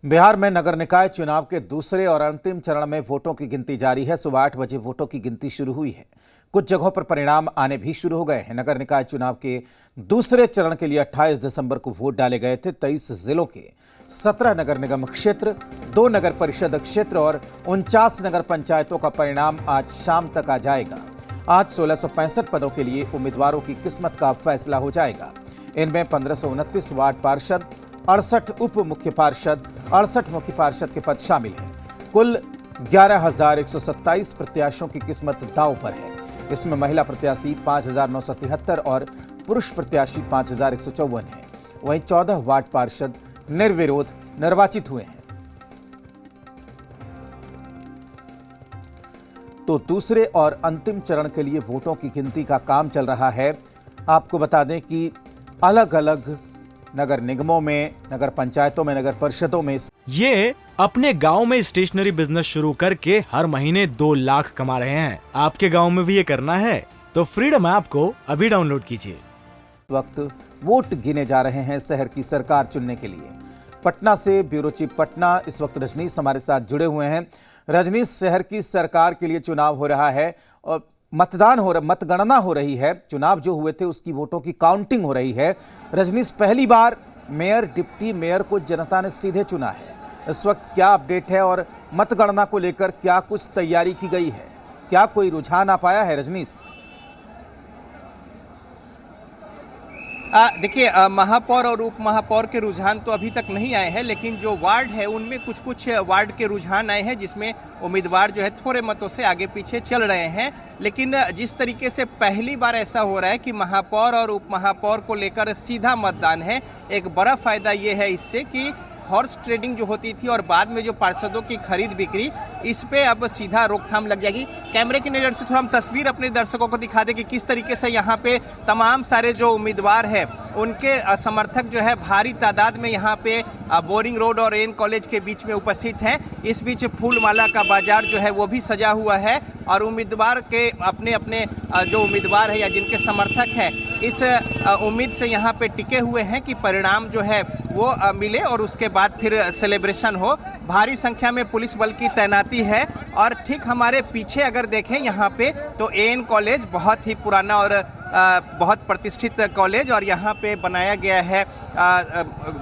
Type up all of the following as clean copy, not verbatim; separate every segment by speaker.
Speaker 1: बिहार में नगर निकाय चुनाव के दूसरे और अंतिम चरण में वोटों की गिनती जारी है। सुबह 8 बजे वोटों की गिनती शुरू हुई है। कुछ जगहों पर परिणाम आने भी शुरू हो गए हैं। नगर निकाय चुनाव के दूसरे चरण के लिए 28 दिसंबर को वोट डाले गए थे। 23 जिलों के 17 नगर निगम क्षेत्र, 2 नगर परिषद क्षेत्र और 49 नगर पंचायतों का परिणाम आज शाम तक आ जाएगा। आज 1665 पदों के लिए उम्मीदवारों की किस्मत का फैसला हो जाएगा। इनमें 1529 वार्ड पार्षद, 68 उप मुख्य पार्षद, 68 मुख्य पार्षद के पद शामिल हैं। कुल 11,127 प्रत्याशियों की किस्मत दांव पर है। इसमें महिला प्रत्याशी 5,973 और पुरुष प्रत्याशी 5,154 हैं। वहीं 14 वार्ड पार्षद निर्विरोध निर्वाचित हुए हैं। तो दूसरे और अंतिम चरण के लिए वोटों की गिनती का काम चल रहा है। आपको बता दें कि अलग अलग नगर निगमों में, नगर पंचायतों में, नगर परिषदों में
Speaker 2: ये अपने गांव में स्टेशनरी बिजनेस शुरू करके हर महीने 2 लाख कमा रहे हैं। आपके गांव में भी ये करना है तो फ्रीडम ऐप को अभी डाउनलोड कीजिए।
Speaker 1: वक्त वोट गिने जा रहे हैं शहर की सरकार चुनने के लिए। पटना से ब्यूरो चीफ पटना इस वक्त रजनीश हमारे साथ जुड़े हुए हैं। रजनीश, शहर की सरकार के लिए चुनाव हो रहा है और मतगणना हो रही है। चुनाव जो हुए थे उसकी वोटों की काउंटिंग हो रही है। रजनीश, पहली बार मेयर, डिप्टी मेयर को जनता ने सीधे चुना है। इस वक्त क्या अपडेट है और मतगणना को लेकर क्या कुछ तैयारी की गई है? क्या कोई रुझान आ पाया है रजनीश?
Speaker 3: देखिए, महापौर और उप महापौर के रुझान तो अभी तक नहीं आए हैं, लेकिन जो वार्ड है उनमें कुछ वार्ड के रुझान आए हैं, जिसमें उम्मीदवार जो है थोड़े मतों से आगे पीछे चल रहे हैं। लेकिन जिस तरीके से पहली बार ऐसा हो रहा है कि महापौर और उप महापौर को लेकर सीधा मतदान है, एक बड़ा फायदा ये है इससे कि हॉर्स ट्रेडिंग जो होती थी और बाद में जो पार्षदों की खरीद बिक्री, इस पे अब सीधा रोकथाम लग जाएगी। कैमरे की नज़र से थोड़ा हम तस्वीर अपने दर्शकों को दिखा दें कि किस तरीके से यहाँ पे तमाम सारे जो उम्मीदवार हैं उनके समर्थक जो है भारी तादाद में यहाँ पे बोरिंग रोड और एन कॉलेज के बीच में उपस्थित हैं। इस बीच फूलमाला का बाजार जो है वो भी सजा हुआ है और उम्मीदवार के अपने अपने जो उम्मीदवार है या जिनके समर्थक हैं इस उम्मीद से यहाँ पे टिके हुए हैं कि परिणाम जो है वो मिले और उसके बाद फिर सेलिब्रेशन हो। भारी संख्या में पुलिस बल की तैनाती है और ठीक हमारे पीछे अगर देखें यहाँ पे तो एन कॉलेज बहुत ही पुराना और बहुत प्रतिष्ठित कॉलेज और यहाँ पे बनाया गया है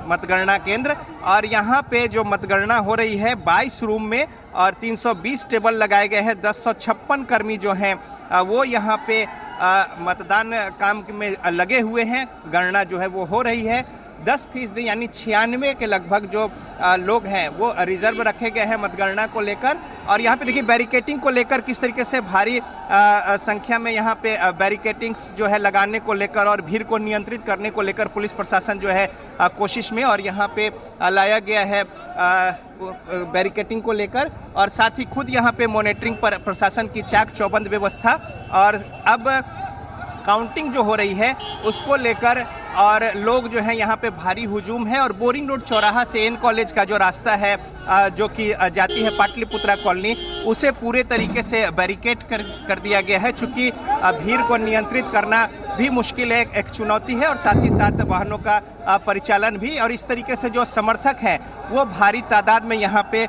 Speaker 3: मतगणना केंद्र। और यहाँ पे जो मतगणना हो रही है 22 रूम में और 320 टेबल लगाए गए हैं। 1056 कर्मी जो हैं वो यहाँ पे मतदान काम में लगे हुए हैं। गणना जो है वो हो रही है। 10% यानी 96 के लगभग जो लोग हैं वो रिजर्व रखे गए हैं मतगणना को लेकर। और यहाँ पे देखिए बैरिकेटिंग को लेकर किस तरीके से भारी संख्या में यहाँ पे बैरिकेटिंग्स जो है लगाने को लेकर और भीड़ को नियंत्रित करने को लेकर पुलिस प्रशासन जो है कोशिश में और यहाँ पे लाया गया है बैरिकेटिंग को लेकर। और साथ ही खुद यहाँ पे मॉनिटरिंग पर प्रशासन की चाक चौबंद व्यवस्था। और अब काउंटिंग जो हो रही है उसको लेकर और लोग जो हैं यहाँ पे भारी हुजूम है। और बोरिंग रोड चौराहा से एन कॉलेज का जो रास्ता है जो कि जाती है पाटलिपुत्रा कॉलोनी, उसे पूरे तरीके से बैरिकेड कर दिया गया है। चूँकि भीड़ को नियंत्रित करना भी मुश्किल है, एक चुनौती है और साथ ही साथ वाहनों का परिचालन भी। और इस तरीके से जो समर्थक हैं वो भारी तादाद में यहाँ पे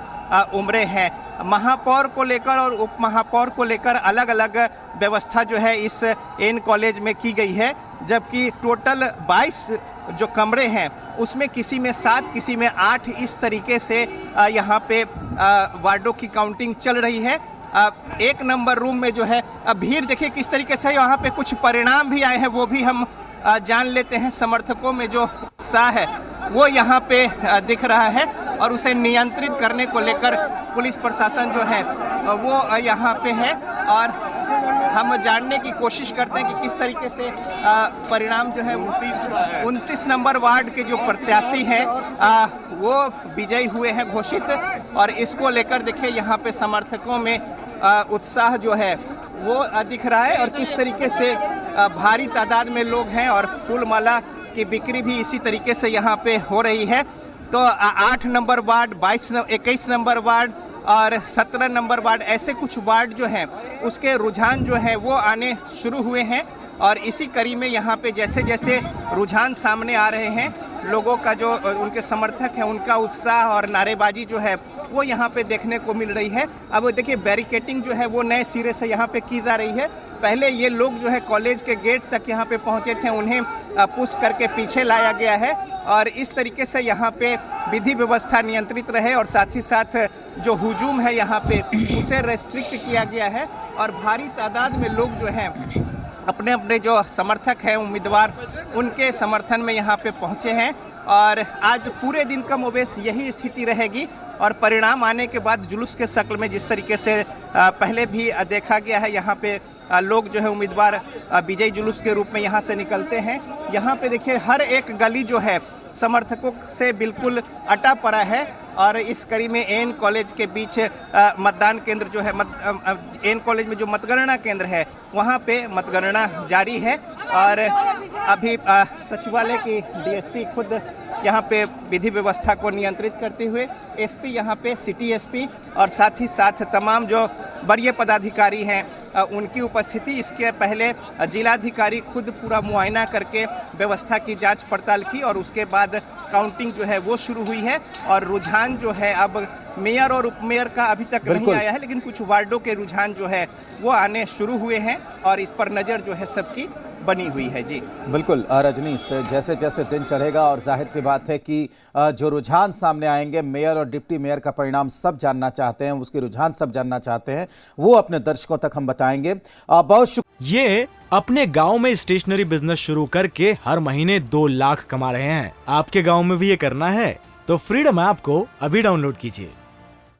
Speaker 3: उमड़े हैं। महापौर को लेकर और उप महापौर को लेकर अलग अलग व्यवस्था जो है इस एन कॉलेज में की गई है, जबकि टोटल 22 जो कमरे हैं उसमें किसी में 7, किसी में 8 इस तरीके से यहाँ पे वार्डों की काउंटिंग चल रही है। 1 नंबर रूम में जो है भीड़ देखिए किस तरीके से। यहाँ पे कुछ परिणाम भी आए हैं, वो भी हम जान लेते हैं। समर्थकों में जो उत्साह है वो यहाँ पे दिख रहा है और उसे नियंत्रित करने को लेकर पुलिस प्रशासन जो है वो यहाँ पे है। और हम जानने की कोशिश करते हैं कि किस तरीके से परिणाम जो है 29 नंबर वार्ड के जो प्रत्याशी हैं वो विजयी हुए हैं घोषित। और इसको लेकर देखिए यहाँ पे समर्थकों में उत्साह जो है वो दिख रहा है और किस तरीके से भारी तादाद में लोग हैं। और फूलमाला की बिक्री भी इसी तरीके से यहाँ पे हो रही है। तो 8 नंबर वार्ड, 21 नंबर वार्ड और 17 नंबर वार्ड, ऐसे कुछ वार्ड जो हैं उसके रुझान जो है वो आने शुरू हुए हैं। और इसी कड़ी में यहाँ पे जैसे जैसे रुझान सामने आ रहे हैं लोगों का जो उनके समर्थक हैं उनका उत्साह और नारेबाजी जो है वो यहाँ पे देखने को मिल रही है। अब देखिए बैरिकेटिंग जो है वो नए सिरे से यहाँ पे की जा रही है। पहले ये लोग जो है कॉलेज के गेट तक यहाँ पे पहुँचे थे, उन्हें पुश करके पीछे लाया गया है और इस तरीके से यहाँ पे विधि व्यवस्था नियंत्रित रहे और साथ ही साथ जो हुजूम है यहाँ पे उसे रेस्ट्रिक्ट किया गया है और भारी तादाद में लोग जो हैं अपने अपने जो समर्थक हैं उम्मीदवार उनके समर्थन में यहाँ पे पहुँचे हैं और आज पूरे दिन का मोवेश यही स्थिति रहेगी और परिणाम आने के बाद जुलूस के शक्ल में जिस तरीके से पहले भी देखा गया है यहाँ पे लोग जो है उम्मीदवार विजयी जुलूस के रूप में यहाँ से निकलते हैं। यहाँ पे देखिए हर एक गली जो है समर्थकों से बिल्कुल अटा पड़ा है और इस कड़ी में एन कॉलेज के बीच मतदान केंद्र जो है एन कॉलेज में जो मतगणना केंद्र है वहाँ पे मतगणना जारी है और अभी सचिवालय की डीएसपी खुद यहाँ पे विधि व्यवस्था को नियंत्रित करते हुए एसपी यहाँ पे सिटी एसपी और साथ ही साथ तमाम जो वरीय पदाधिकारी हैं उनकी उपस्थिति। इसके पहले जिलाधिकारी खुद पूरा मुआयना करके व्यवस्था की जांच पड़ताल की और उसके बाद काउंटिंग जो है वो शुरू हुई है और रुझान जो है अब मेयर और उपमेयर का अभी तक नहीं आया है, लेकिन कुछ वार्डों के रुझान जो है वो आने शुरू हुए हैं और इस पर नज़र जो है सबकी बनी हुई है। जी
Speaker 1: बिल्कुल रजनीश, जैसे जैसे दिन चढ़ेगा और जाहिर सी बात है कि जो रुझान सामने आएंगे, मेयर और डिप्टी मेयर का परिणाम सब जानना चाहते हैं, उसके रुझान सब जानना चाहते हैं, वो अपने दर्शकों तक हम बताएंगे। बहुत
Speaker 2: ये अपने गांव में स्टेशनरी बिजनेस शुरू करके हर महीने 2 लाख कमा रहे हैं। आपके गांव में भी ये करना है तो फ्रीडम ऐप को अभी डाउनलोड कीजिए।